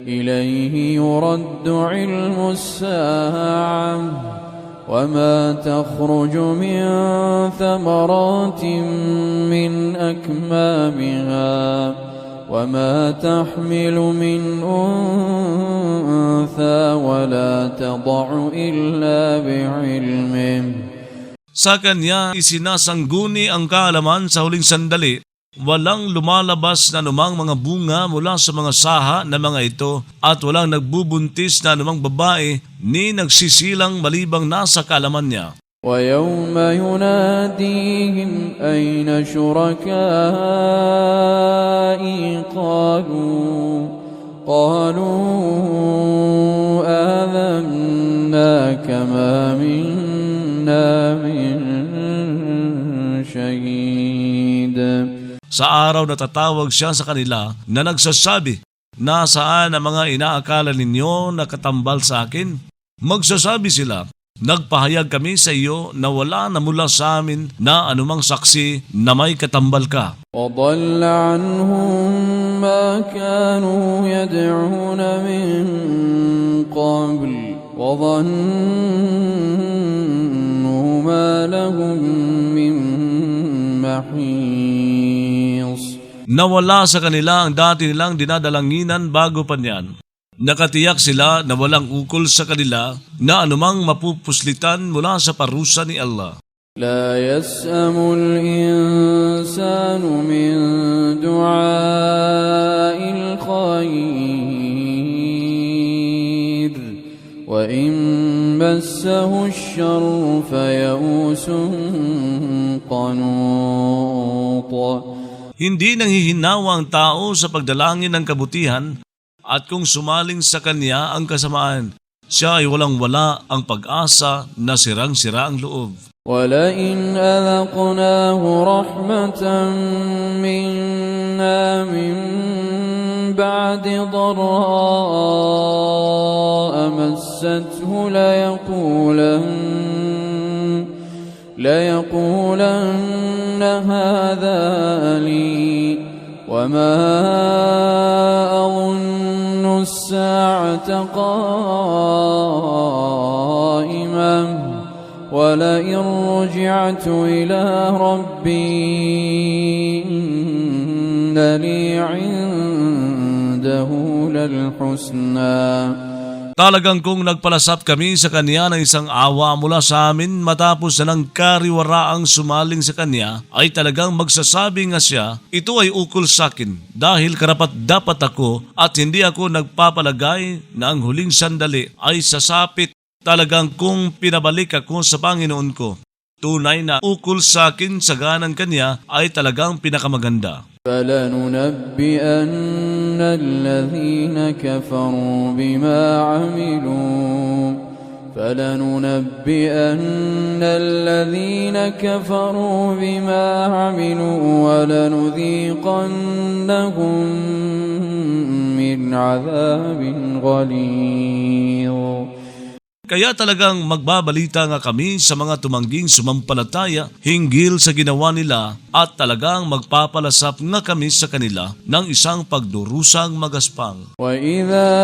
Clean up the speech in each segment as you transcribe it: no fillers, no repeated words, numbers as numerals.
إليه يرد علم الساعة وما تخرج من ثمرات من أكمامها وما تحمل من أنثى ولا تضع إلا بعلمه. Sa kanya isinasangguni ang kaalaman sa huling sandali. Walang lumalabas na anumang mga bunga mula sa mga saha na mga ito at walang nagbubuntis na anumang babae ni nagsisilang malibang nasa kaalaman niya. ويوم يناديهم أين شركائي قالوا آذناك ما منا من شهيد. Sa araw na tatawag siya sa kanila na nagsasabi, nasaan ang mga inaakala ninyo na katambal sa akin? Magsasabi sila, nagpahayag kami sa iyo na wala na mula sa amin na anumang saksi na may katambal ka. وضل عنهم ما كانوا يدعون من قبل وظنوا ما لهم من محيص. Nawala sa kanila ang dati nilang dinadalanginan bago pa niyan. Nakatiyak sila na walang ukol sa kanila na anumang mapupuslitan mula sa parusa ni Allah. لا يسأم الإنسان من دعاء الخير وإن مسه الشر فيئوس قنوط. Hindi nanghihinawa ang tao sa pagdalangin ng kabutihan at kung sumaling sa kanya ang kasamaan, siya ay walang-wala ang pag-asa na sirang-sira ang loob. وَلَئِنْ أَذَقْنَاهُ رَحْمَةً مِنَّا مِنْ بَعْدِ ضَرَّاءَ مَسَّتْهُ لَيَقُولَنَّ هَذَا لِي وَمَا أَظُنُّ السَّاعَةَ قَائِمَةً وَلَئِنْ رُجِعْتُ إِلَى رَبِّي إِنَّ لِي عِندَهُ لَلْحُسْنَى. Talagang kung nagpalasap kami sa kanya ng isang awa mula sa amin matapos na ng kariwaraang sumaling sa kanya, ay talagang magsasabi nga siya, ito ay ukol sa akin dahil karapat dapat ako at hindi ako nagpapalagay na ang huling sandali ay sasapit. Talagang kung pinabalik ako sa Panginoon ko, tunay na ukol sa akin sa ganang kanya ay talagang pinakamaganda. فَلَنُنَبِّئَنَّ الَّذِينَ كَفَرُوا بِمَا عَمِلُوا وَلَنُذِيقَنَّهُم مِّنْ عَذَابٍ غَلِيظٍ. Kaya talagang magbabalita nga kami sa mga tumangging sumampalataya hinggil sa ginawa nila at talagang magpapalasap nga kami sa kanila ng isang pagdurusang magaspang. وَإِذَا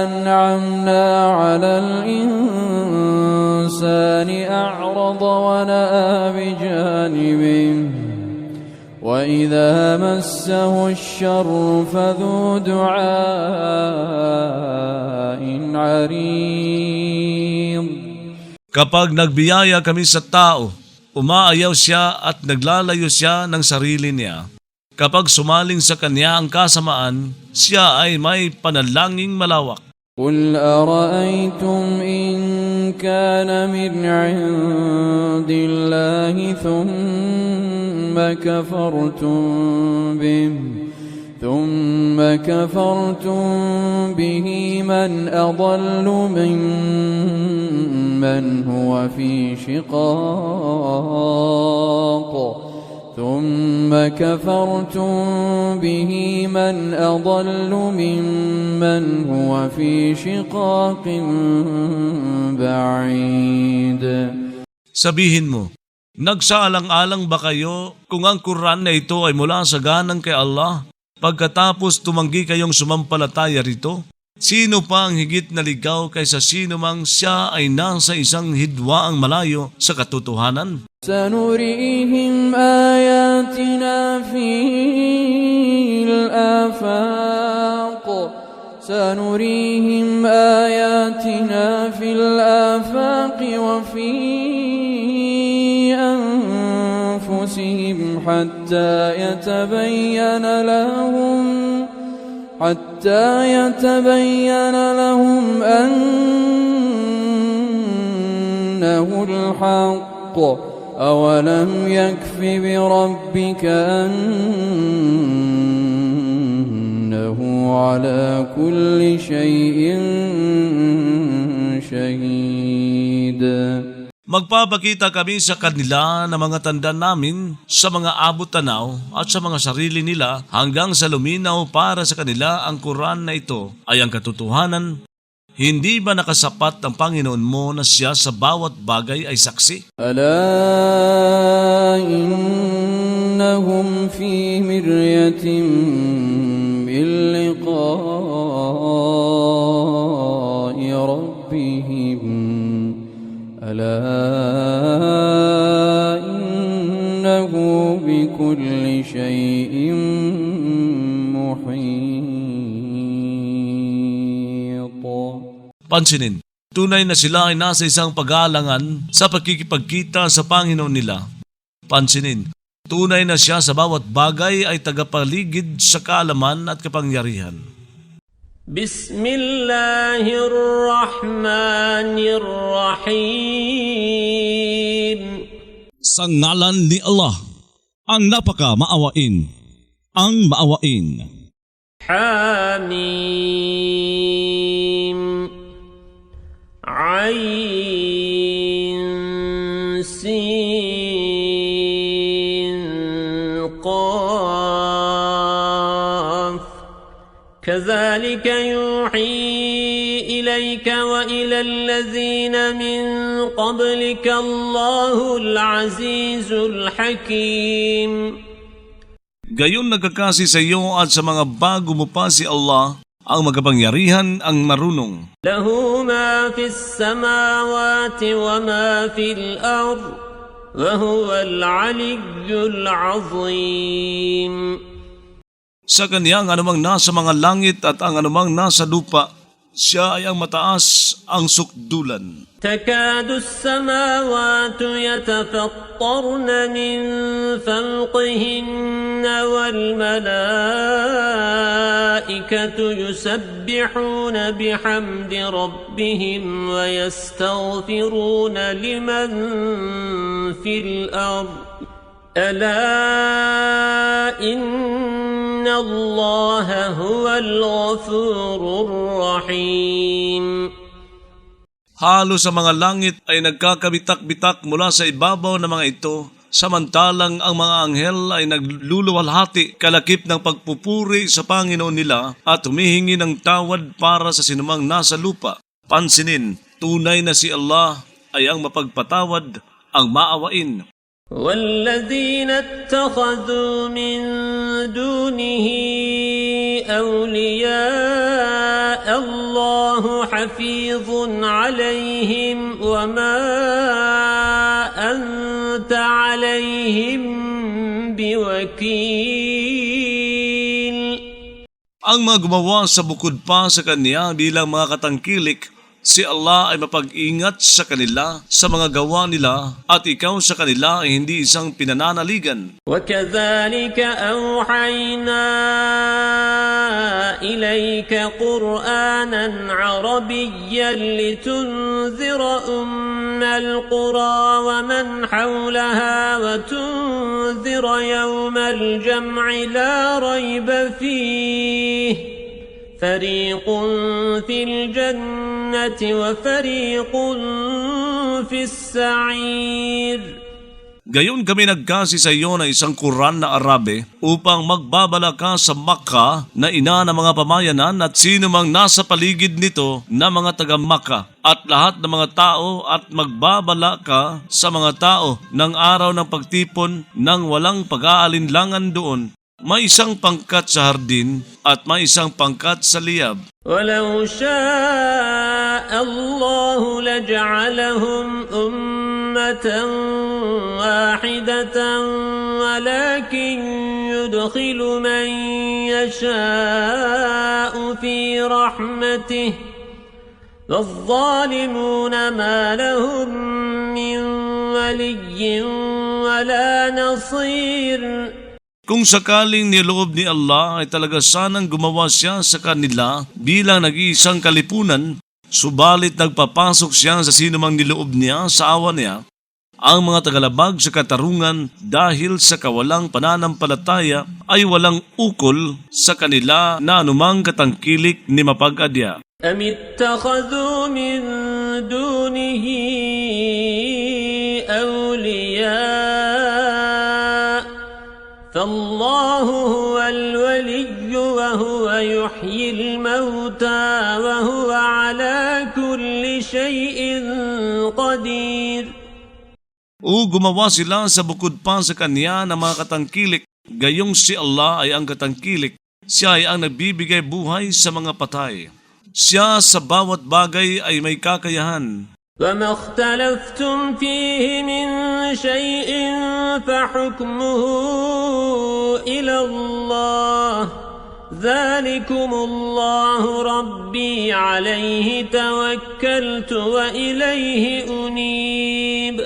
أَنْعَمْنَا عَلَى الْإِنسَانِ أَعْرَضَ وَنَأَىٰ بِجَانِبِهِ وَإِذَا مَسَّهُ الشَّرُّ فَذُو دُعَاءٍ عَرِيضٍ. Kapag nagbiyaya kami sa tao, umaayaw siya at naglalayo siya ng sarili niya. Kapag sumaling sa kanya ang kasamaan, siya ay may panalangin malawak. قُلْ أَرَأَيْتُمْ إِنْ كَانَ مِنْ عِنْدِ اللَّهِ ثُمَّ كَفَرْتُمْ بِهِ مَنْ أَضَلُّ مِمَّنْ هُوَ فِي شِقَاقٍ ثُمَّ كَفَرْتُمْ بِهِ مَنْ أَضَلُّ مِمَّنْ هُوَ فِي شِقَاقٍ بَعِيدٍ. Sabihin mo, nagsaalang-alang ba kayo kung ang Quran na ito ay mula sa ganang kay Allah pagkatapos tumanggi kayong sumampalataya rito? Sino pa ang higit na ligaw kaysa sino mang siya ay nasa isang hidwaang malayo sa katotohanan? سنريهم آياتنا في الآفاق سنريهم آياتنا في الآفاق وفي أنفسهم حتى يتبين لهم أنه الحق أولم يكف بربك أنه على كل شيء شهيد. Magpapakita kami sa kanila ng mga tanda namin sa mga abot-tanaw at sa mga sarili nila hanggang sa luminaw para sa kanila ang Quran na ito ay ang katotohanan. Hindi ba nakasapat ang Panginoon mo na siya sa bawat bagay ay saksi? ألا إنهم في مرية من لقاء ربهم ألا إنه بكل شيء محيط. Pansinin, tunay na sila ay nasa isang pag-aalangan sa pagkikipagkita sa Panginoon nila. Pansinin, tunay na siya sa bawat bagay ay tagapaligid sa kaalaman at kapangyarihan. Bismillahirrahmanirrahim. Sa ngalan ni Allah, ang napaka-maawain, ang maawain. Hamim. Ain Sin Qaf. كذلك يوحي إليك وإلى الذين من قبلك الله العزيز الحكيم. Gayon nagkakasi sa iyo at sa mga bago mo pa si Allah, ang magapangyarihan, ang marunong. له ما في السماوات وما في الأرض وهو العلي العظيم. Sa kaniyang anumang nasa mga langit at ang anumang nasa lupa, siya ay ang mataas, ang sukdulan. تكاد السماوات يتفطرن من فوقهن والملائكة يسبحون بحمد ربهم ويستغفرون لمن في الأرض ألا إن الله هو الغفور الرحيم. Halos sa mga langit ay nagkakabitak-bitak mula sa ibabaw ng mga ito, samantalang ang mga anghel ay nagluluwalhati kalakip ng pagpupuri sa Panginoon nila at humihingi ng tawad para sa sinumang nasa lupa. Pansinin, tunay na si Allah ay ang mapagpatawad, ang maawain. والذين اتخذوا من دونه أولياء الله حفيظ عليهم وما أنت عليهم بوكيل. Ang mga gumawa sa bukod pa sa kanya bilang mga katangkilik, si Allah ay mapag-ingat sa kanila sa mga gawa nila at ikaw sa kanila ay hindi isang pinananaligan. وكذلك أوحينا إليك قرآنا عربيا لتنذر أم القرى ومن حولها وتنذر يوم الجمع لا ريب فيه فريق في الجنة وفريق في السعير. Gayon kami nagkasi sa iyo na isang Quran na Arabe upang magbabala ka sa Makkah na ina ng mga pamayanan at sino mang nasa paligid nito na mga taga-Makkah at lahat ng mga tao at magbabala ka sa mga tao ng araw ng pagtipon ng walang pag-aalinlangan doon May isang pangkat sa hardin at may isang pangkat sa liyab. ولو شاء الله لجعلهم أمة واحدة ولكن يدخل من يشاء في رحمته والظالمون ما لهم من ولي ولا نصير. Kung sakaling niloob ni Allah ay talaga sanang gumawa siya sa kanila bilang nag-iisang kalipunan, subalit nagpapasok siya sa sinumang niloob niya sa awa niya, ang mga tagalabag sa katarungan dahil sa kawalang pananampalataya ay walang ukol sa kanila na anumang katangkilik ni mapag-adya. أم اتخذوا من دونه أولياء فالله هو الولي وهو يحيي الموتى وهو على كل شيء قدير. O gumawa sila sa bukod pa sa kanya ng mga katangkilik, gayong si Allah ay ang katangkilik, siya ay ang nagbibigay buhay sa mga patay. Siya sa bawat bagay ay may kakayahan. وما اختلفتم فيه من شيء فحكمه إلى الله ذلكم الله ربي عليه توكلت وإليه أنيب.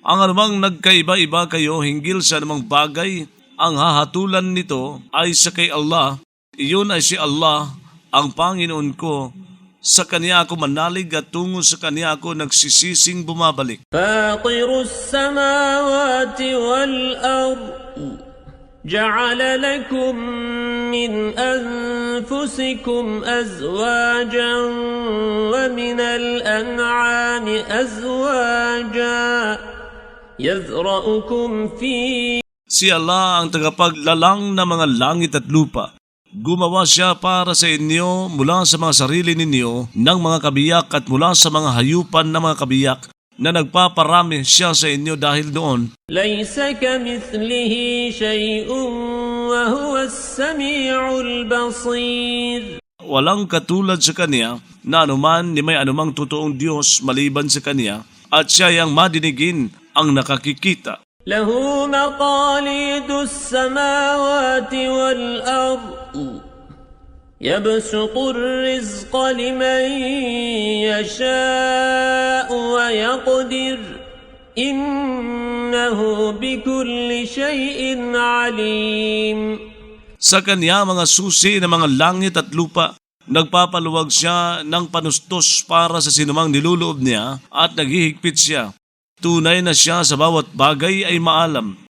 Ang anumang nagkaiba-iba kayo hinggil sa anumang bagay, ang hahatulan nito ay sa kay Allah. Iyon ay si Allah, ang Panginoon ko. Sa Kanya ako manalig at tungo sa Kanya ako nagsisising bumabalik. فاطر السماوات والأرض جعل لكم من أنفسكم أزواجا ومن الأنعام أزواجا يذرأكم فيه. Si Allah ang tagapaglalang ng mga langit at lupa. Gumawa siya para sa inyo mula sa mga sarili ninyo ng mga kabiyak at mula sa mga hayupan ng mga kabiyak na nagpaparami siya sa inyo dahil doon. ليس كمثله شيء وهو السميع البصير. Walang katulad sa Kanya na anuman ni may anumang totoong Diyos maliban sa Kanya at siya ay ang madinigin, ang nakakikita. له مقاليد السماوات والأرض يبسط الرزق لمن يشاء ويقدر إنه بكل شيء عليم. Sa Kanya mga susi ng mga langit at lupa, nagpapaluwag siya ng panustos para sa sinumang niluloob niya at naghihigpit siya. Tunay na siya sa bawat bagay ay maalam.